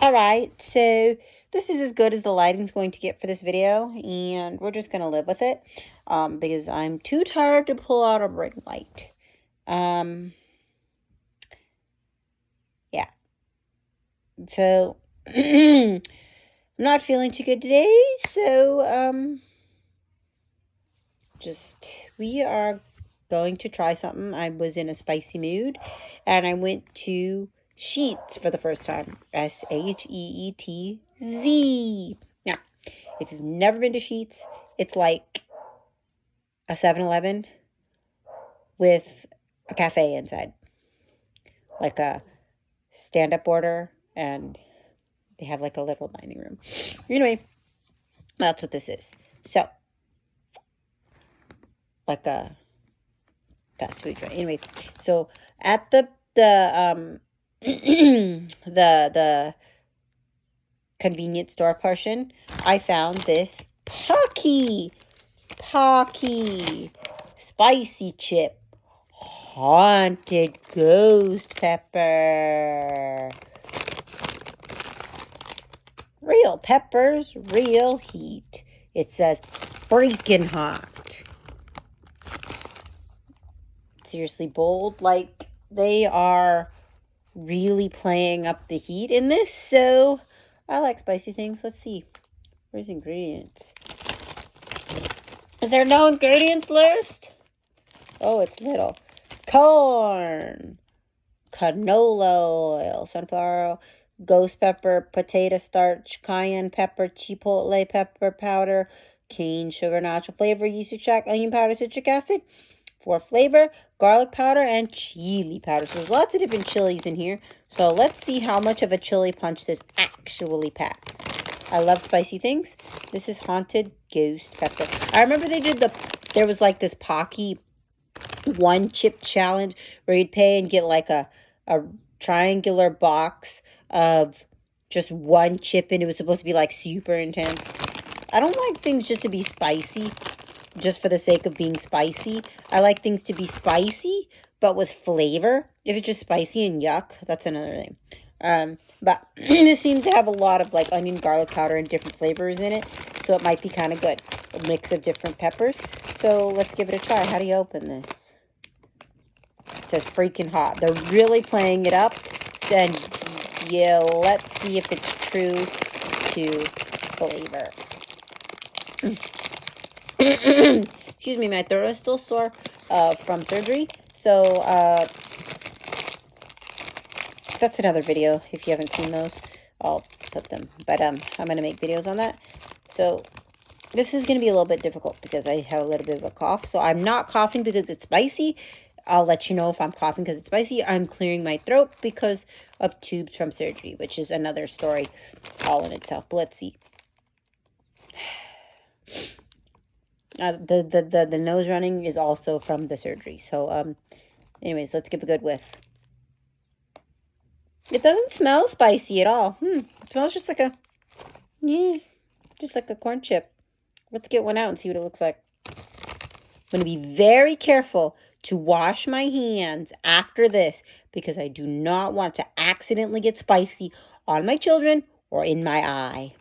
Alright, so this is as good as the lighting's going to get for this video, and we're just going to live with it, because I'm too tired to pull out a ring light. Yeah. So, I'm not feeling too good today, so, we are going to try something. I was in a spicy mood, and I went to Sheetz for the first time. Sheetz. Now, if you've never been to Sheetz, it's like a 7-Eleven with a cafe inside. Like a stand-up order, and they have like a little dining room. Anyway, that's what this is. So, like a fast food joint. Anyway, so at the the convenience store portion, I found this Paqui spicy chip haunted ghost pepper. Real peppers, real heat. It says freaking hot. Seriously bold, like they are really playing up the heat in this. So I like spicy things. Let's see. Where's ingredients? Is there no ingredients list? Oh, it's little. Corn, canola oil, sunflower oil, ghost pepper, potato starch, cayenne pepper, chipotle pepper powder, cane sugar, natural flavor, yeast extract, onion powder, citric acid for flavor, garlic powder, and chili powder. So there's lots of different chilies in here. So let's see how much of a chili punch this actually packs. I love spicy things. This is haunted ghost pepper. I remember there was like this Paqui one chip challenge where you'd pay and get like a triangular box of just one chip, and it was supposed to be like super intense. I don't like things just to be spicy just for the sake of being spicy. I like things to be spicy but with flavor. If it's just spicy and yuck, that's another thing. But this seems to have a lot of like onion, garlic powder, and different flavors in it, so it might be kind of good. A mix of different peppers. So let's give it a try. How do you open this? It says freaking hot. They're really playing it up. And yeah, let's see if it's true to flavor. Excuse me, my throat is still sore from surgery. So that's another video. If you haven't seen those, I'll put them. But I'm going to make videos on that. So this is going to be a little bit difficult because I have a little bit of a cough. So I'm not coughing because it's spicy. I'll let you know if I'm coughing because it's spicy. I'm clearing my throat because of tubes from surgery, which is another story all in itself. But let's see. The nose running is also from the surgery. So, anyways, let's give a good whiff. It doesn't smell spicy at all. It smells just like just like a corn chip. Let's get one out and see what it looks like. I'm going to be very careful to wash my hands after this because I do not want to accidentally get spicy on my children or in my eye.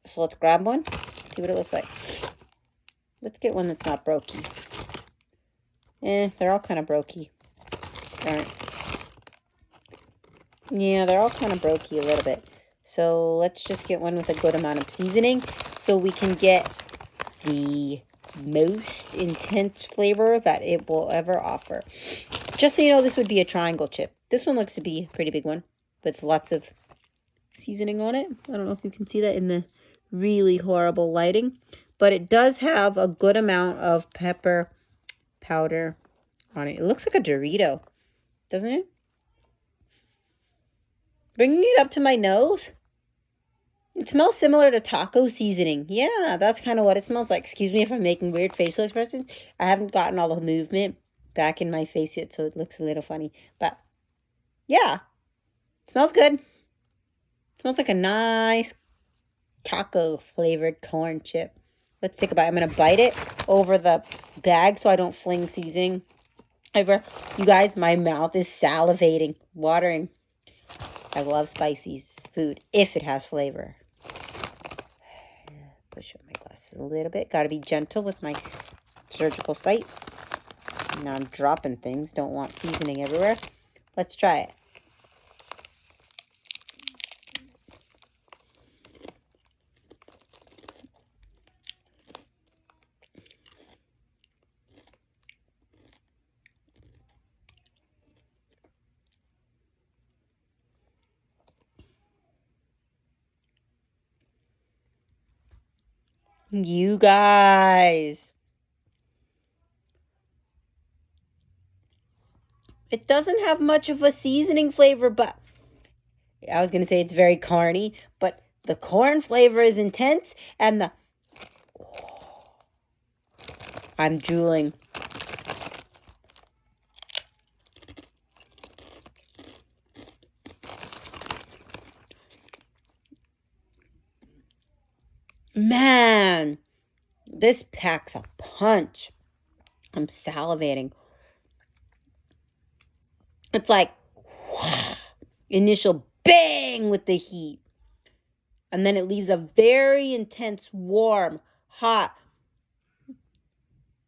So let's grab one, see what it looks like. Let's get one that's not brokey. They're all kind of brokey. Aren't? Yeah, they're all kind of brokey a little bit. So let's just get one with a good amount of seasoning so we can get the most intense flavor that it will ever offer. Just so you know, this would be a triangle chip. This one looks to be a pretty big one with lots of seasoning on it. I don't know if you can see that in the really horrible lighting, but it does have a good amount of pepper powder on it. It looks like a Dorito, doesn't it? Bringing it up to my nose. It smells similar to taco seasoning. Yeah, that's kind of what it smells like. Excuse me if I'm making weird facial expressions. I haven't gotten all the movement back in my face yet, so it looks a little funny. But, yeah. It smells good. It smells like a nice taco-flavored corn chip. Let's take a bite. I'm going to bite it over the bag so I don't fling seasoning. You guys, my mouth is salivating, watering. I love spicy food if it has flavor. Push up my glasses a little bit. Got to be gentle with my surgical site. Now I'm dropping things. Don't want seasoning everywhere. Let's try it. You guys. It doesn't have much of a seasoning flavor, but I was going to say it's very carny, but the corn flavor is intense and the... I'm drooling. Man, this packs a punch. I'm salivating. It's like initial bang with the heat. And then it leaves a very intense, warm, hot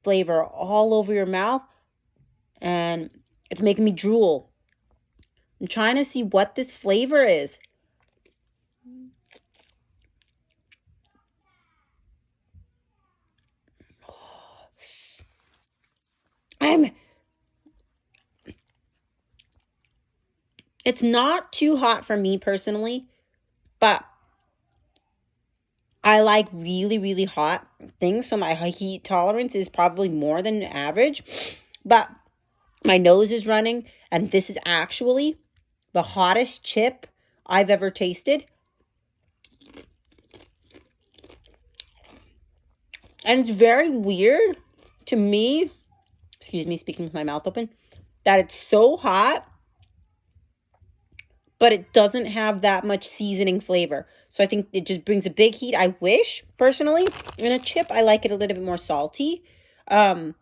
flavor all over your mouth. And it's making me drool. I'm trying to see what this flavor is. It's not too hot for me personally, but I like really, really hot things. So my heat tolerance is probably more than average, but my nose is running, and this is actually the hottest chip I've ever tasted. And it's very weird to me, excuse me, speaking with my mouth open, that it's so hot, but it doesn't have that much seasoning flavor. So I think it just brings a big heat. I wish, personally, in a chip, I like it a little bit more salty. I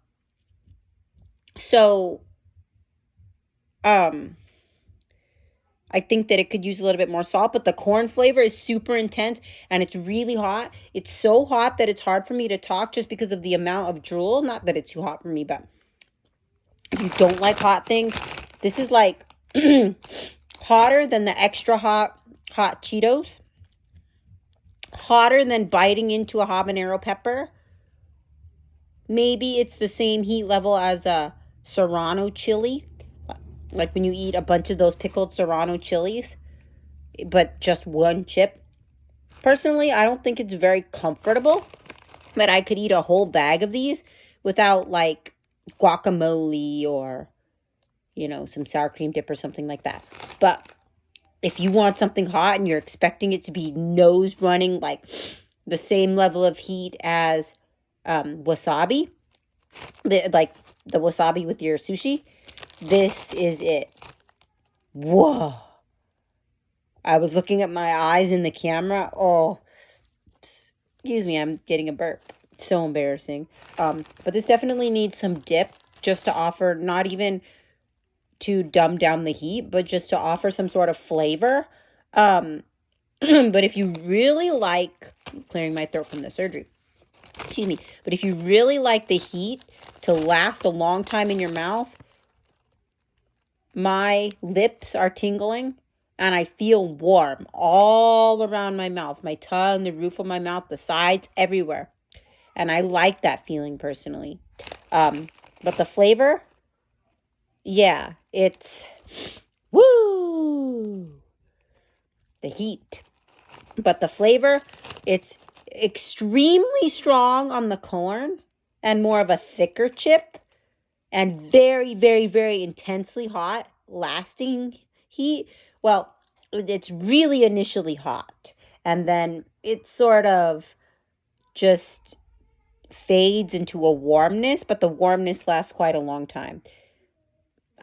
think that it could use a little bit more salt, but the corn flavor is super intense, and it's really hot. It's so hot that it's hard for me to talk just because of the amount of drool. Not that it's too hot for me, but if you don't like hot things, this is like hotter than the extra hot Cheetos. Hotter than biting into a habanero pepper. Maybe it's the same heat level as a Serrano chili. Like when you eat a bunch of those pickled Serrano chilies, but just one chip. Personally, I don't think it's very comfortable, but I could eat a whole bag of these without like guacamole or, you know, some sour cream dip or something like that. But if you want something hot and you're expecting it to be nose running, like the same level of heat as wasabi, like the wasabi with your sushi, this is it. Whoa. I was looking at my eyes in the camera. Oh, excuse me, I'm getting a burp. It's so embarrassing. But this definitely needs some dip just to offer, not even to dumb down the heat, but just to offer some sort of flavor. But if you really like, clearing my throat from the surgery, excuse me, but if you really like the heat to last a long time in your mouth, my lips are tingling and I feel warm all around my mouth, my tongue, the roof of my mouth, the sides, everywhere. And I like that feeling personally. But the flavor, yeah, it's woo, the heat. But the flavor, it's extremely strong on the corn and more of a thicker chip and very, very, very intensely hot, lasting heat. Well, it's really initially hot and then it sort of just fades into a warmness, but the warmness lasts quite a long time.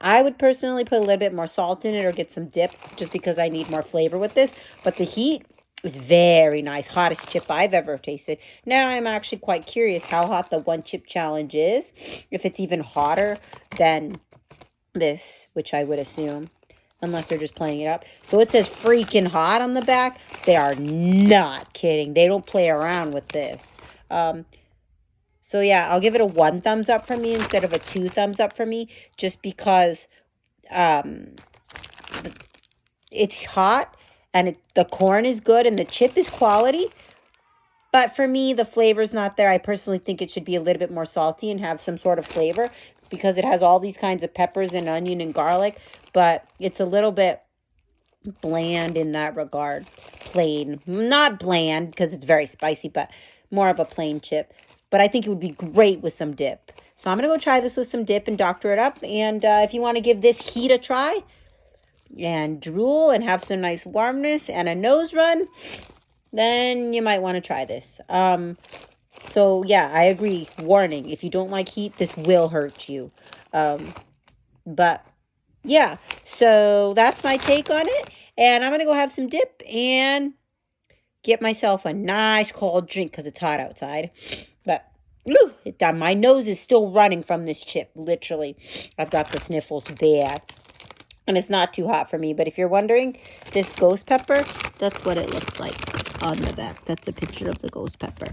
I would personally put a little bit more salt in it or get some dip just because I need more flavor with this. But the heat is very nice. Hottest chip I've ever tasted. Now I'm actually quite curious how hot the one chip challenge is. If it's even hotter than this, which I would assume. unless they're just playing it up. So it says freaking hot on the back. They are not kidding. They don't play around with this. So yeah, I'll give it a 1 thumbs up for me instead of a 2 thumbs up for me, just because it's hot and the corn is good and the chip is quality. But for me, the flavor's not there. I personally think it should be a little bit more salty and have some sort of flavor because it has all these kinds of peppers and onion and garlic. But it's a little bit bland in that regard. Plain. Not bland because it's very spicy, but more of a plain chip. But I think it would be great with some dip. So I'm going to go try this with some dip and doctor it up. And if you want to give this heat a try and drool and have some nice warmness and a nose run, then you might want to try this. So yeah, I agree. Warning, if you don't like heat, this will hurt you. But yeah, so that's my take on it. And I'm going to go have some dip and get myself a nice cold drink because it's hot outside. But my nose is still running from this chip, literally. I've got the sniffles bad. And it's not too hot for me. But if you're wondering, this ghost pepper, that's what it looks like on the back. That's a picture of the ghost pepper.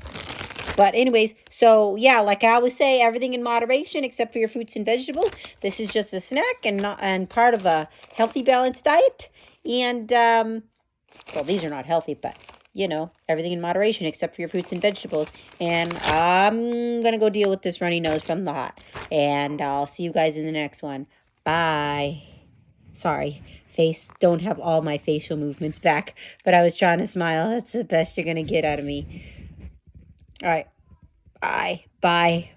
But anyways, so yeah, like I always say, everything in moderation except for your fruits and vegetables. This is just a snack and part of a healthy, balanced diet. And, well, these are not healthy, but, you know, everything in moderation except for your fruits and vegetables. And I'm going to go deal with this runny nose from the hot. And I'll see you guys in the next one. Bye. Sorry, don't have all my facial movements back, but I was trying to smile. That's the best you're going to get out of me. All right. Bye.